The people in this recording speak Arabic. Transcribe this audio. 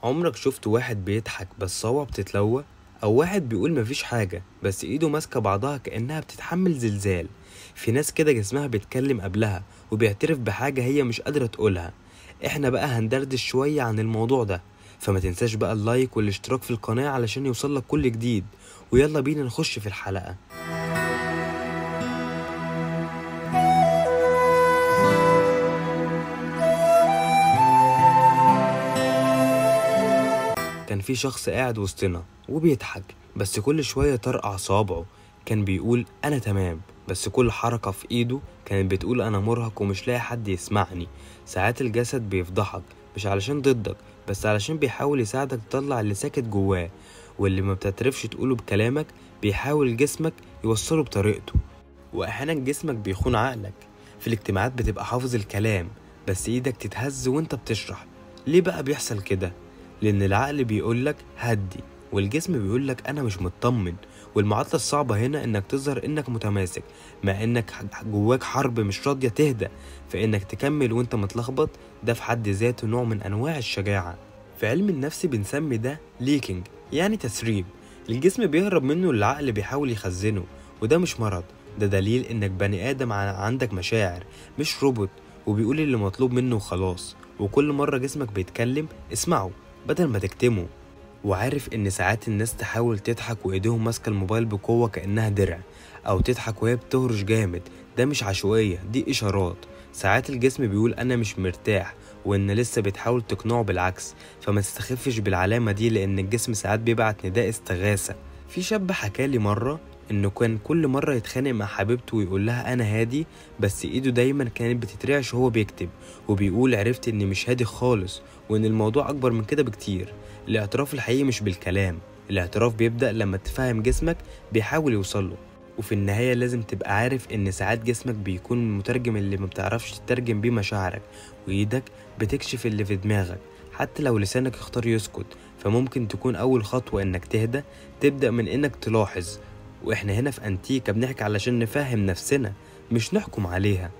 عمرك شفت واحد بيضحك بس صوابعه بتتلوى؟ او واحد بيقول مفيش حاجة بس ايده ماسكة بعضها كأنها بتتحمل زلزال؟ في ناس كده جسمها بيتكلم قبلها وبيعترف بحاجة هي مش قادرة تقولها. احنا بقى هندردش شوية عن الموضوع ده، فما تنساش بقى اللايك والاشتراك في القناة علشان يوصلك كل جديد. ويلا بينا نخش في الحلقة. كان في شخص قاعد وسطنا وبيضحك بس كل شوية طرقع صوابعه. كان بيقول أنا تمام، بس كل حركة في إيده كانت بتقول أنا مرهق ومش لاقي حد يسمعني. ساعات الجسد بيفضحك مش علشان ضدك، بس علشان بيحاول يساعدك تطلع اللي ساكت جواه، واللي ما بتعترفش تقوله بكلامك بيحاول جسمك يوصله بطريقته. وأحيانا جسمك بيخون عقلك. في الاجتماعات بتبقى حافظ الكلام بس إيدك تتهز وانت بتشرح. ليه بقى بيحصل كده؟ لأن العقل بيقولك هدي والجسم بيقولك أنا مش مطمن. والمعادلة الصعبة هنا إنك تظهر إنك متماسك مع إنك جواك حرب مش راضية تهدى. فإنك تكمل وإنت متلخبط ده في حد ذاته نوع من أنواع الشجاعة. في علم النفس بنسمي ده ليكينج، يعني تسريب. الجسم بيهرب منه اللي العقل بيحاول يخزنه، وده مش مرض، ده دليل إنك بني آدم عندك مشاعر مش روبوت، وبيقول اللي مطلوب منه وخلاص. وكل مرة جسمك بيتكلم اسمعه بدل ما تكتمه. وعارف ان ساعات الناس تحاول تضحك وايديهم ماسكه الموبايل بقوه كانها درع، او تضحك وهي بتهرش جامد. ده مش عشوائيه، دي اشارات. ساعات الجسم بيقول انا مش مرتاح وان لسه بتحاول تقنعه بالعكس. فما تستخفش بالعلامه دي لان الجسم ساعات بيبعت نداء استغاثه. في شاب حكالي مره انه كان كل مره يتخانق مع حبيبته ويقول لها انا هادي، بس ايده دايما كانت بتترعش وهو بيكتب. وبيقول عرفت اني مش هادي خالص وان الموضوع اكبر من كده بكتير. الاعتراف الحقيقي مش بالكلام، الاعتراف بيبدأ لما تفهم جسمك بيحاول يوصله. وفي النهاية لازم تبقى عارف ان ساعات جسمك بيكون المترجم اللي ما بتعرفش تترجم بيه مشاعرك، وايدك بتكشف اللي في دماغك. حتى لو لسانك اختار يسكت، فممكن تكون اول خطوة انك تهدى تبدأ من انك تلاحظ. واحنا هنا في انتيكا بنحكي علشان نفهم نفسنا مش نحكم عليها.